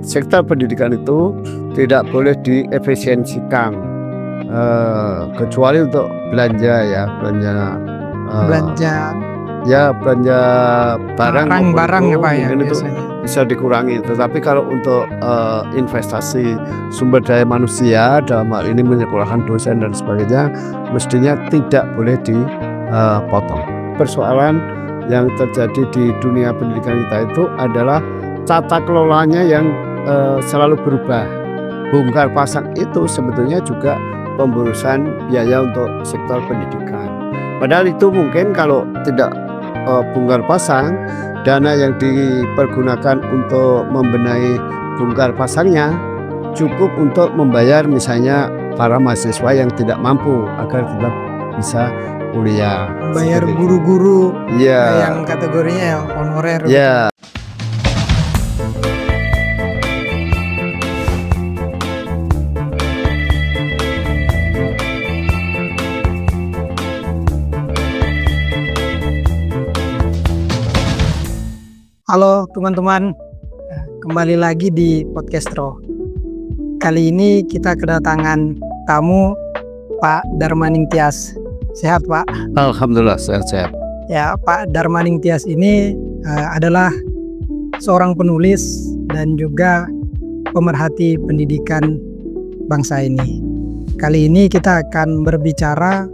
sektor pendidikan itu tidak boleh diefisiensikan, kecuali untuk belanja ya, belanja barang ya Pak ya, mungkin itu bisa dikurangi. Tetapi kalau untuk investasi sumber daya manusia, dalam hal ini menyekolahkan dosen dan sebagainya, mestinya tidak boleh dipotong. Persoalan yang terjadi di dunia pendidikan kita itu adalah tata kelolanya yang selalu berubah. Bongkar pasang itu sebetulnya juga pemborosan biaya untuk sektor pendidikan. Padahal itu mungkin kalau tidak bongkar pasang, dana yang dipergunakan untuk membenahi bongkar pasangnya cukup untuk membayar misalnya para mahasiswa yang tidak mampu agar tetap bisa kuliah. Bayar guru-guru ya, yang kategorinya ya honorer. Ya. Halo teman-teman, kembali lagi di Podcastro. Kali ini kita kedatangan tamu Pak Darmaning Tias. Sehat Pak? Alhamdulillah sehat-sehat. Ya, Pak Darmaning Tias ini adalah seorang penulis dan juga pemerhati pendidikan bangsa ini. Kali ini kita akan berbicara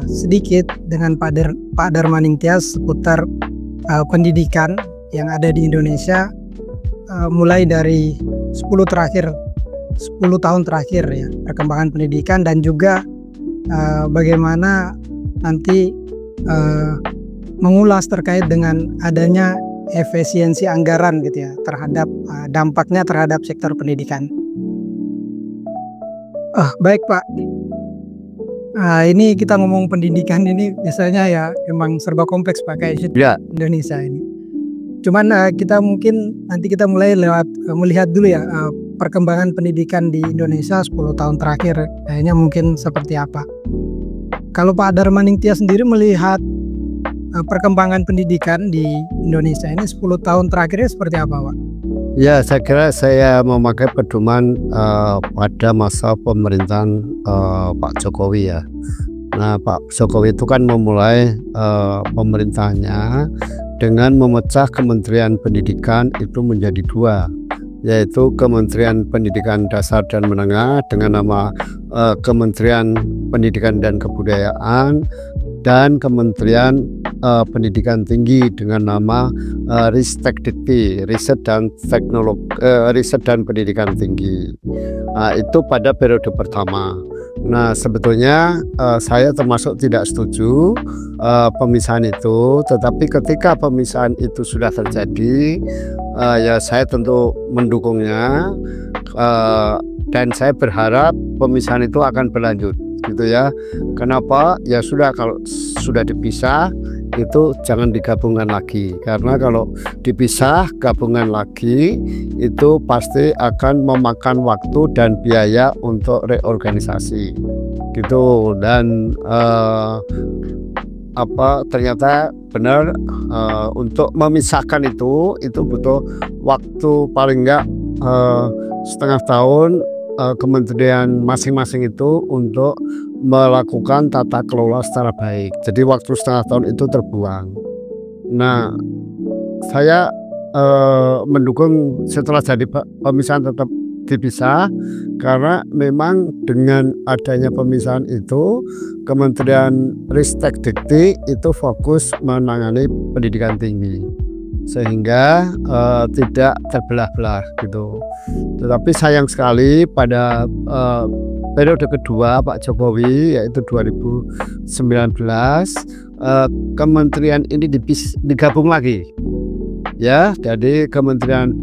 sedikit dengan Pak Darmaning Tias seputar pendidikan yang ada di Indonesia, mulai dari 10 tahun terakhir ya, perkembangan pendidikan, dan juga bagaimana nanti mengulas terkait dengan adanya efisiensi anggaran gitu ya, terhadap dampaknya terhadap sektor pendidikan. Baik Pak, ini kita ngomong pendidikan ini biasanya ya emang serba kompleks Pak, kayak Indonesia ini. Cuman kita mungkin nanti kita mulai melihat dulu ya perkembangan pendidikan di Indonesia 10 tahun terakhir kayaknya mungkin seperti apa. Kalau Pak Darmaning Tias sendiri melihat perkembangan pendidikan di Indonesia ini 10 tahun terakhirnya seperti apa Pak? Ya, saya kira saya memakai pedoman pada masa pemerintahan Pak Jokowi ya. Nah, Pak Jokowi itu kan memulai pemerintahannya dengan memecah Kementerian Pendidikan itu menjadi dua, yaitu Kementerian Pendidikan Dasar dan Menengah dengan nama Kementerian Pendidikan dan Kebudayaan, dan Kementerian Pendidikan Tinggi dengan nama Ristekdikti, Riset dan Pendidikan Tinggi. Itu pada periode pertama. Nah, sebetulnya saya termasuk tidak setuju pemisahan itu, tetapi ketika pemisahan itu sudah terjadi, ya saya tentu mendukungnya, dan saya berharap pemisahan itu akan berlanjut gitu ya. Kenapa? Ya sudah, kalau sudah dipisah itu jangan digabungkan lagi, karena kalau dipisah gabungan lagi itu pasti akan memakan waktu dan biaya untuk reorganisasi gitu. Dan ternyata benar, untuk memisahkan itu butuh waktu paling enggak setengah tahun kementerian masing-masing itu untuk melakukan tata kelola secara baik. Jadi waktu setengah tahun itu terbuang. Nah, saya mendukung setelah jadi pemisahan tetap dipisah, karena memang dengan adanya pemisahan itu Kementerian Ristekdikti itu fokus menangani pendidikan tinggi, sehingga tidak terbelah-belah gitu. Tetapi sayang sekali pada periode kedua Pak Jokowi, yaitu 2019, kementerian ini digabung lagi ya. Jadi Kementerian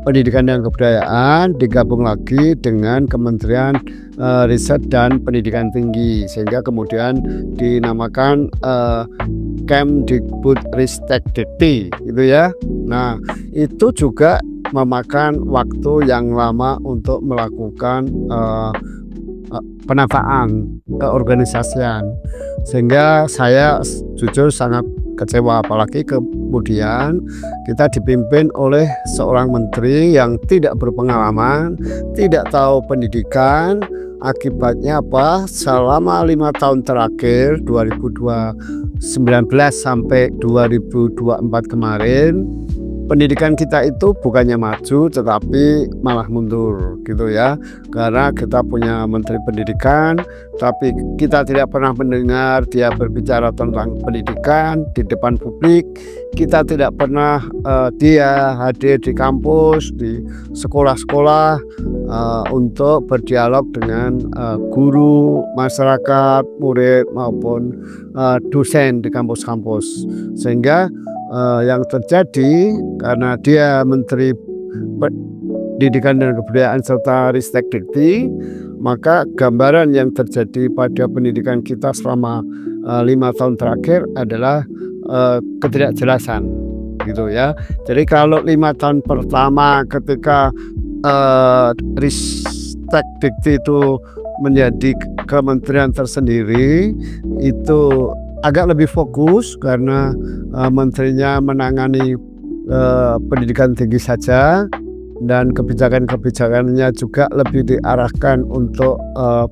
Pendidikan dan Kebudayaan digabung lagi dengan Kementerian Riset dan Pendidikan Tinggi, sehingga kemudian dinamakan Kemdikbudristekdikti gitu ya. Nah, itu juga memakan waktu yang lama untuk melakukan penataan keorganisasian, sehingga saya jujur sangat kecewa, apalagi kemudian kita dipimpin oleh seorang menteri yang tidak berpengalaman, tidak tahu pendidikan. Akibatnya apa? Selama 5 tahun terakhir 2019 sampai 2024 kemarin, pendidikan kita itu bukannya maju tetapi malah mundur gitu ya, karena kita punya menteri pendidikan tapi kita tidak pernah mendengar dia berbicara tentang pendidikan di depan publik. Kita tidak pernah dia hadir di kampus, di sekolah-sekolah untuk berdialog dengan guru, masyarakat, murid maupun dosen di kampus-kampus. Sehingga yang terjadi karena dia Menteri Pendidikan dan Kebudayaan serta Ristek Dikti, maka gambaran yang terjadi pada pendidikan kita selama 5 tahun terakhir adalah ketidakjelasan gitu ya. Jadi kalau 5 tahun pertama ketika Ristek Dikti itu menjadi kementerian tersendiri, itu agak lebih fokus karena menterinya menangani pendidikan tinggi saja dan kebijakan-kebijakannya juga lebih diarahkan untuk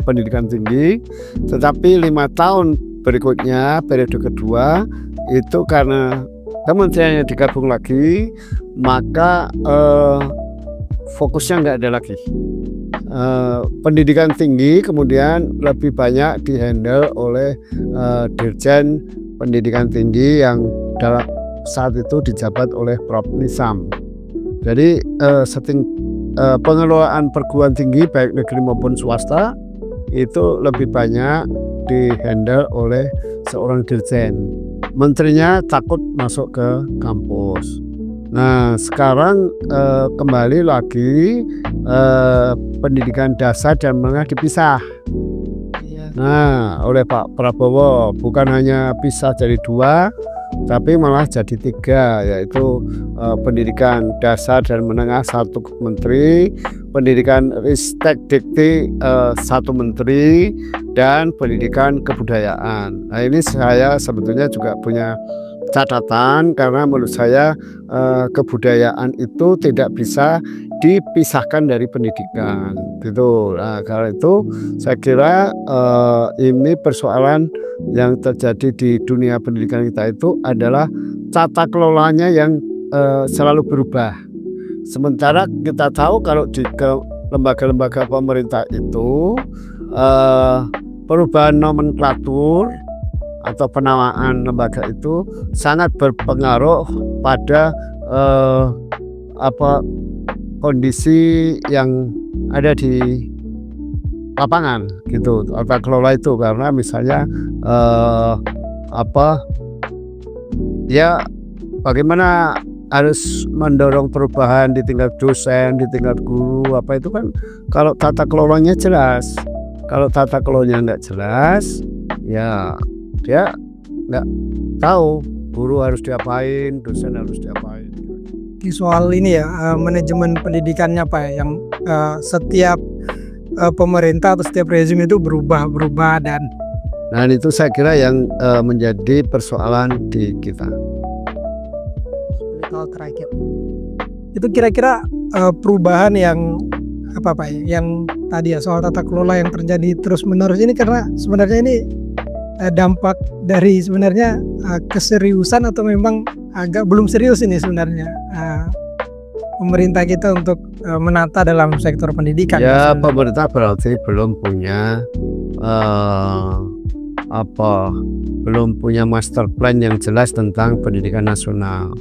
pendidikan tinggi. Tetapi 5 tahun berikutnya, periode kedua, itu karena kementeriannya digabung lagi, maka fokusnya nggak ada lagi. Pendidikan tinggi kemudian lebih banyak dihandle oleh Dirjen Pendidikan Tinggi yang dalam saat itu dijabat oleh Prof. Nizam. Jadi pengelolaan perguruan tinggi baik negeri maupun swasta itu lebih banyak dihandle oleh seorang dirjen. Menterinya takut masuk ke kampus. Nah sekarang kembali lagi pendidikan dasar dan menengah dipisah. Nah oleh Pak Prabowo bukan hanya pisah jadi 2, tapi malah jadi 3, yaitu pendidikan dasar dan menengah 1 menteri, pendidikan Ristek Dikti 1 menteri, dan pendidikan kebudayaan. Nah ini saya sebetulnya juga punya catatan karena menurut saya kebudayaan itu tidak bisa dipisahkan dari pendidikan gitu. Nah, karena itu saya kira ini persoalan yang terjadi di dunia pendidikan kita itu adalah tata kelolanya yang selalu berubah. Sementara kita tahu kalau di lembaga-lembaga pemerintah itu perubahan nomenklatur atau penamaan lembaga itu sangat berpengaruh pada kondisi yang ada di lapangan gitu, tata kelola itu. Karena misalnya bagaimana harus mendorong perubahan di tingkat dosen, di tingkat guru, itu kan kalau tata kelolanya jelas. Kalau tata kelolanya nggak jelas, ya dia nggak tahu guru harus diapain, dosen harus diapain. Di soal ini ya, manajemen pendidikannya Pak, yang setiap pemerintah atau setiap rezim itu berubah dan itu saya kira yang menjadi persoalan di kita. Hal terakhir itu kira-kira perubahan yang Pak, yang tadi ya soal tata kelola yang terjadi terus menerus ini, karena sebenarnya ini dampak dari sebenarnya keseriusan atau memang agak belum serius ini sebenarnya pemerintah kita untuk menata dalam sektor pendidikan. Ya, pemerintah berarti belum punya belum punya master plan yang jelas tentang pendidikan nasional.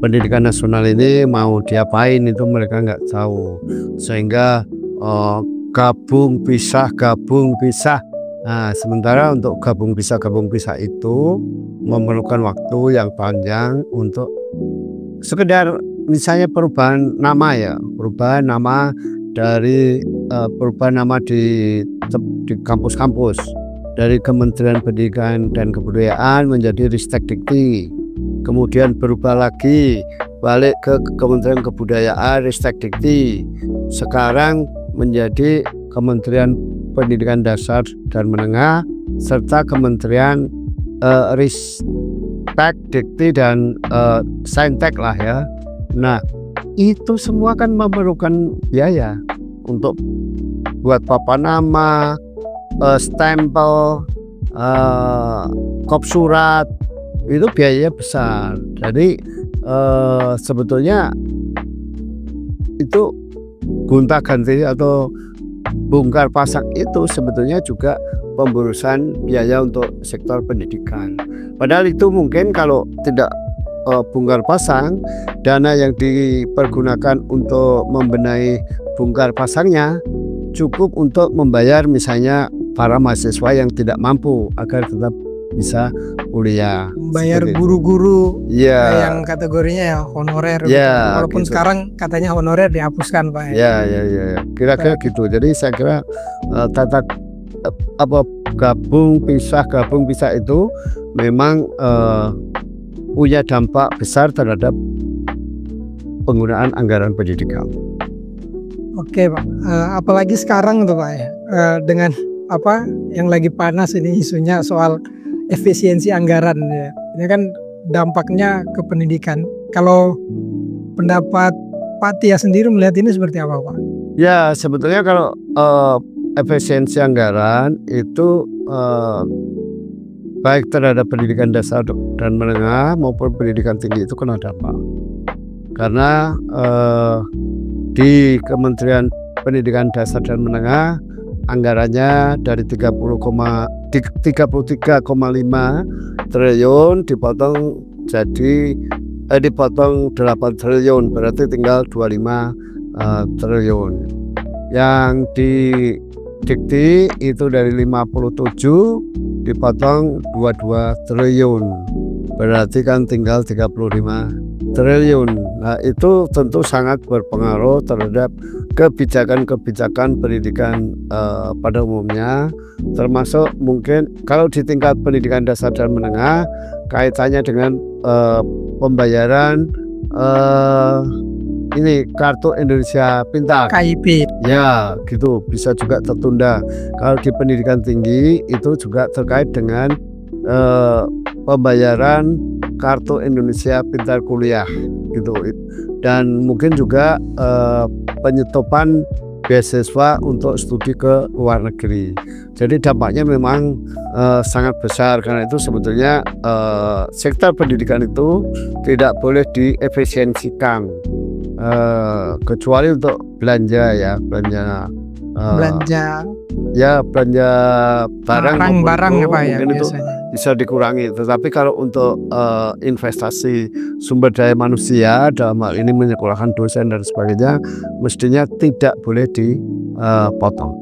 Pendidikan nasional ini mau diapain itu mereka nggak tahu, sehingga gabung pisah. Nah, sementara untuk gabung pisah itu memerlukan waktu yang panjang untuk sekedar misalnya perubahan nama di kampus-kampus dari Kementerian Pendidikan dan Kebudayaan menjadi Ristek Dikti, kemudian berubah lagi balik ke Kementerian Kebudayaan Ristek Dikti, sekarang menjadi Kementerian Pendidikan Dasar dan Menengah serta Kementerian Tek, Dikti dan Saintek lah ya. Nah, itu semua kan memerlukan biaya untuk buat papan nama, stempel, kop surat, itu biayanya besar. Jadi sebetulnya itu gonta-ganti atau bongkar pasang itu sebetulnya juga pemborosan biaya untuk sektor pendidikan. Padahal itu mungkin kalau tidak bongkar pasang, dana yang dipergunakan untuk membenahi bongkar pasangnya cukup untuk membayar misalnya para mahasiswa yang tidak mampu agar tetap bisa kuliah. Bayar guru-guru ya, yang kategorinya ya honorer. Ya, walaupun gitu. Sekarang katanya honorer dihapuskan, Pak. Ya. Kira-kira gitu. Jadi saya kira tata gabung pisah itu memang punya dampak besar terhadap penggunaan anggaran pendidikan. Oke, Pak. Apalagi sekarang tuh, Pak ya, dengan apa yang lagi panas ini isunya soal efisiensi anggaran ya. Ini kan dampaknya ke pendidikan. Kalau pendapat Pak Tia sendiri melihat ini seperti apa, Pak? Ya, sebetulnya kalau efisiensi anggaran itu baik terhadap pendidikan dasar dan menengah maupun pendidikan tinggi itu kena dampak. Karena di Kementerian Pendidikan Dasar dan Menengah anggarannya dari 33,5 triliun dipotong jadi dipotong 8 triliun, berarti tinggal 25 triliun. Yang di Dikti itu dari 57 dipotong 22 triliun, berarti kan tinggal 35 triliun. Nah, itu tentu sangat berpengaruh terhadap kebijakan-kebijakan pendidikan pada umumnya, termasuk mungkin kalau di tingkat pendidikan dasar dan menengah kaitannya dengan pembayaran ini Kartu Indonesia Pintar, KIP. Ya, gitu, bisa juga tertunda. Kalau di pendidikan tinggi itu juga terkait dengan pembayaran Kartu Indonesia Pintar Kuliah, gitu. Dan mungkin juga penyetopan beasiswa untuk studi ke luar negeri. Jadi dampaknya memang sangat besar. Karena itu sebetulnya sektor pendidikan itu tidak boleh diefisiensikan. Kecuali untuk belanja ya, belanja barang ya, Pak, ya, mungkin itu bisa dikurangi. Tetapi kalau untuk investasi sumber daya manusia, dalam hal ini menyekolahkan dosen dan sebagainya, mestinya tidak boleh dipotong.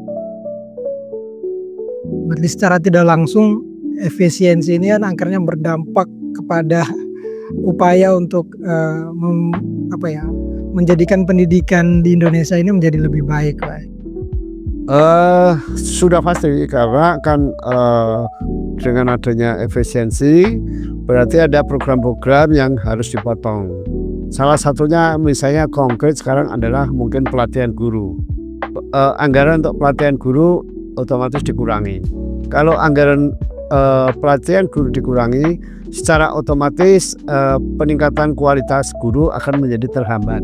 Berarti secara tidak langsung efisiensi ini kan angkernya berdampak kepada upaya untuk menjadikan pendidikan di Indonesia ini menjadi lebih baik, Pak. Sudah pasti, karena kan dengan adanya efisiensi berarti ada program-program yang harus dipotong. Salah satunya misalnya konkret sekarang adalah mungkin pelatihan guru. Anggaran untuk pelatihan guru otomatis dikurangi. Kalau anggaran pelatihan guru dikurangi, secara otomatis peningkatan kualitas guru akan menjadi terhambat.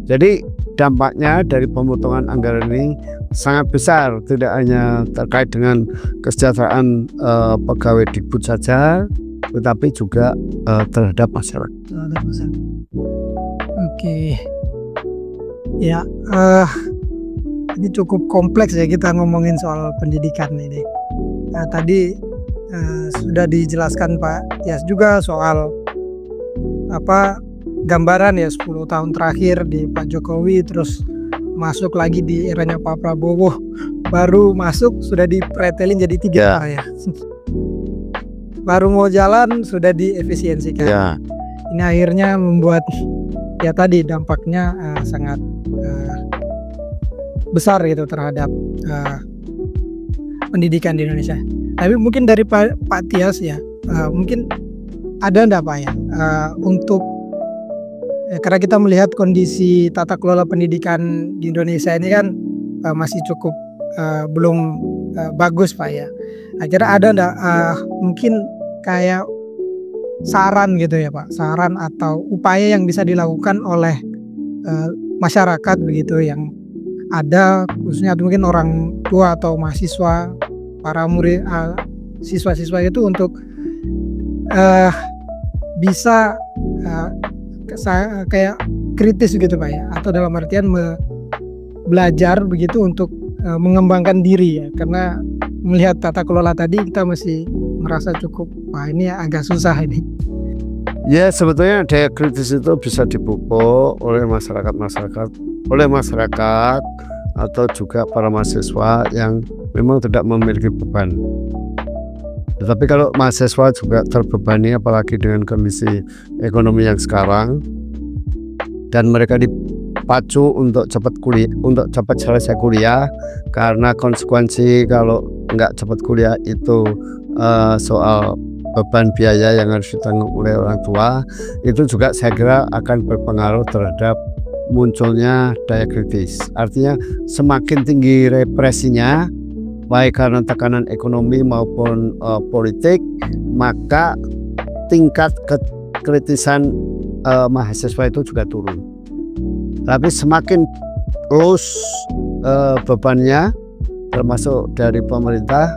Jadi dampaknya dari pemotongan anggaran ini sangat besar, tidak hanya terkait dengan kesejahteraan pegawai Dikbud saja, tetapi juga terhadap masyarakat. Oke. Ya, ini cukup kompleks ya kita ngomongin soal pendidikan ini. Nah, tadi sudah dijelaskan Pak Tias juga soal gambaran ya 10 tahun terakhir di Pak Jokowi, terus masuk lagi di eranya Pak Prabowo, baru masuk sudah dipretelin jadi 3 ya. Baru mau jalan sudah diefisiensikan. Ya. Ini akhirnya membuat ya tadi dampaknya sangat besar gitu terhadap pendidikan di Indonesia. Tapi mungkin dari Pak Tias ya, mungkin ada enggak Pak ya untuk karena kita melihat kondisi tata kelola pendidikan di Indonesia ini kan masih cukup belum bagus Pak ya. Akhirnya ada enggak mungkin kayak saran gitu ya Pak, saran atau upaya yang bisa dilakukan oleh masyarakat begitu yang ada, khususnya mungkin orang tua atau mahasiswa, para murid, siswa-siswa itu untuk bisa kayak kritis gitu Pak ya, atau dalam artian belajar begitu untuk mengembangkan diri ya, karena melihat tata kelola tadi kita masih merasa cukup, wah ini agak susah ini. Ya sebetulnya daya kritis itu bisa dipupuk oleh masyarakat atau juga para mahasiswa yang memang tidak memiliki beban. Tetapi kalau mahasiswa juga terbebani, apalagi dengan kondisi ekonomi yang sekarang, dan mereka dipacu untuk cepat kuliah, untuk cepat selesai kuliah, karena konsekuensi kalau nggak cepat kuliah itu soal beban biaya yang harus ditanggung oleh orang tua, itu juga saya kira akan berpengaruh terhadap munculnya daya kritis. Artinya semakin tinggi represinya, baik karena tekanan ekonomi maupun politik, maka tingkat kekritisan mahasiswa itu juga turun. Tapi semakin loose bebannya, termasuk dari pemerintah,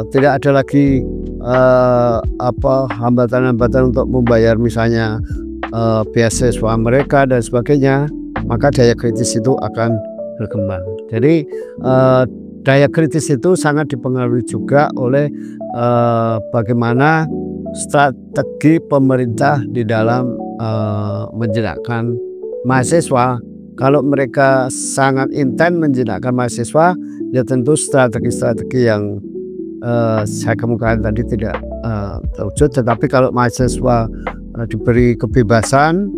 tidak ada lagi hambatan-hambatan untuk membayar misalnya beasiswa mereka dan sebagainya, maka daya kritis itu akan berkembang. Jadi daya kritis itu sangat dipengaruhi juga oleh bagaimana strategi pemerintah di dalam menjenakkan mahasiswa. Kalau mereka sangat intens menjenakkan mahasiswa, ya tentu strategi-strategi yang saya kemukakan tadi tidak terwujud. Tetapi kalau mahasiswa diberi kebebasan,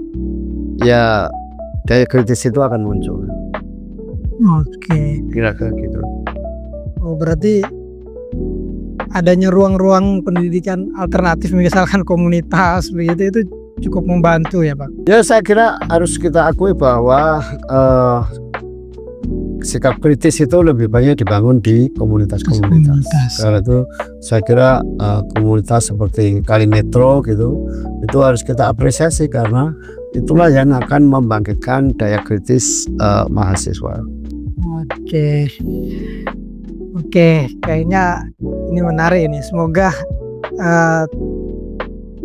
ya daya kritis itu akan muncul. Oke. Kira-kira gitu. Oh, berarti adanya ruang-ruang pendidikan alternatif, misalkan komunitas begitu, itu cukup membantu ya Pak? Ya saya kira harus kita akui bahwa sikap kritis itu lebih banyak dibangun di komunitas-komunitas. Karena itu saya kira komunitas seperti Kalimetro gitu, itu harus kita apresiasi karena itulah yang akan membangkitkan daya kritis mahasiswa. Oke, kayaknya ini menarik ini. Semoga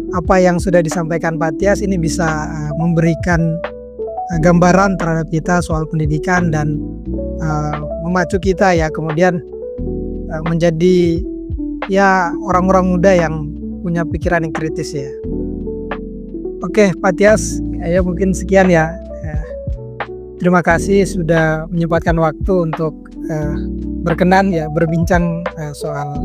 apa yang sudah disampaikan Pak Tias ini bisa memberikan gambaran terhadap kita soal pendidikan dan memacu kita ya, kemudian menjadi ya orang-orang muda yang punya pikiran yang kritis ya. Oke Pak Tias, ya mungkin sekian ya. Terima kasih sudah menyempatkan waktu untuk berkenan ya berbincang soal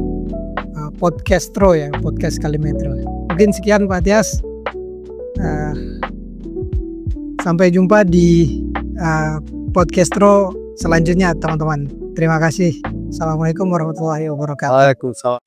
podcastro ya, podcast Kalimetro. Mungkin sekian Pak Tias. Sampai jumpa di podcastro selanjutnya teman-teman. Terima kasih. Assalamualaikum warahmatullahi wabarakatuh. Waalaikumsalam.